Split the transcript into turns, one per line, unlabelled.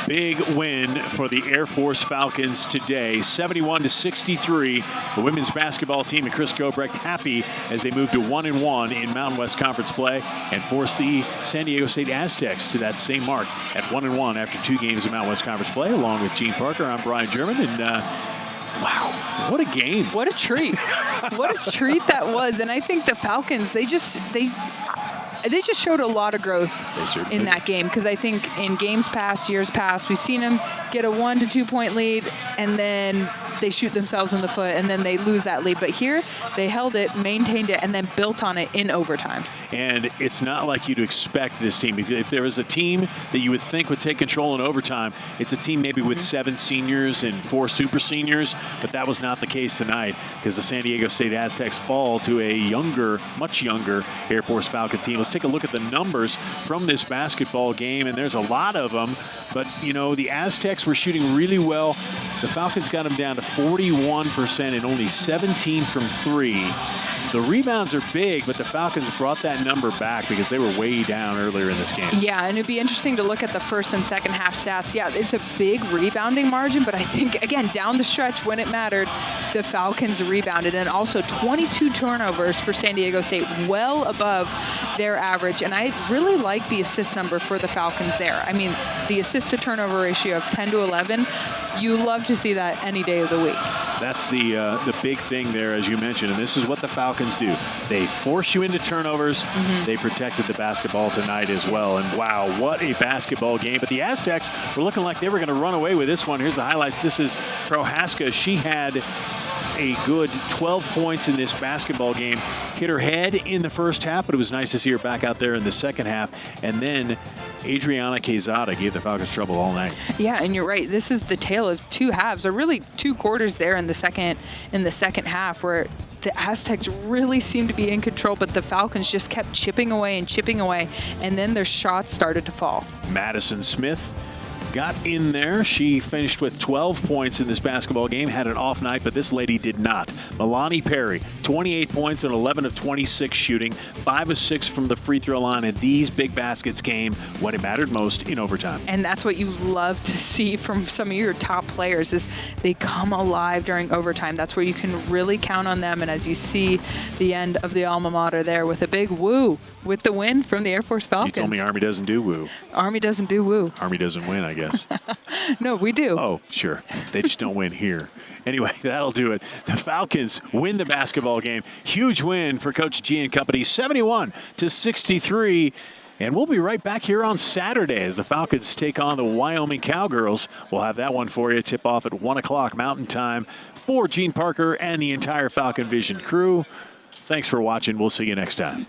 Big win for the Air Force Falcons today, 71-63. The women's basketball team and Chris Gobrecht happy as they move to 1-1 in Mountain West Conference play and force the San Diego State Aztecs to that same mark at 1-1 after 2 games of Mountain West Conference play. Along with Gene Parker, I'm Brian German, and wow, what a game.
What a treat. What a treat that was. And I think the Falcons, they just showed a lot of growth in that game, because I think in years past, we've seen them get a 1 to 2 point lead and then they shoot themselves in the foot and then they lose that lead. But here they held it, maintained it, and then built on it in overtime. And it's not like you'd expect this team. If there was a team that you would think would take control in overtime, it's a team maybe with 7 seniors and 4 super seniors, but that was not the case tonight, because the San Diego State Aztecs fall to a younger, much younger Air Force Falcon team. Let's take a look at the numbers from this basketball game, and there's a lot of them. But, you know, the Aztecs were shooting really well. The Falcons got them down to 41% and only 17 from 3. The rebounds are big, but the Falcons brought that number back because they were way down earlier in this game. Yeah, and it'd be interesting to look at the first and second half stats. Yeah, it's a big rebounding margin, but I think, again, down the stretch when it mattered, the Falcons rebounded. And also 22 turnovers for San Diego State, well above their average. And I really like the assist number for the Falcons there. I mean, the assist to turnover ratio of 10 to 11, you love to see that any day of the week. That's the big thing there, as you mentioned, and this is what the Falcons do. They force you into turnovers. They protected the basketball tonight as well, and wow, what a basketball game. But the Aztecs were looking like they were going to run away with this one. Here's the highlights. This is Prohaska. She had a good 12 points in this basketball game. Hit her head in the first half, but it was nice to see her back out there in the second half. And then Adriana Quezada gave the Falcons trouble all night. Yeah, and you're right. This is the tale of 2 halves, or really 2 quarters there in the second half, where the Aztecs really seemed to be in control, but the Falcons just kept chipping away, and then their shots started to fall. Madison Smith got in there. She finished with 12 points in this basketball game, had an off night, but this lady did not. Milani Perry, 28 points and 11 of 26 shooting, 5 of 6 from the free throw line, and these big baskets came when it mattered most in overtime. And that's what you love to see from some of your top players, is they come alive during overtime. That's where you can really count on them. And as you see the end of the alma mater there with a big woo with the win from the Air Force Falcons. You told me Army doesn't do woo. Army doesn't do woo. Army doesn't win, I guess. No, we do. Oh, sure. They just don't win here. Anyway, that'll do it. The Falcons win the basketball game. Huge win for Coach G and company, 71-63. And we'll be right back here on Saturday as the Falcons take on the Wyoming Cowgirls. We'll have that one for you. Tip off at 1 o'clock Mountain Time. For Gene Parker and the entire Falcon Vision crew, thanks for watching. We'll see you next time.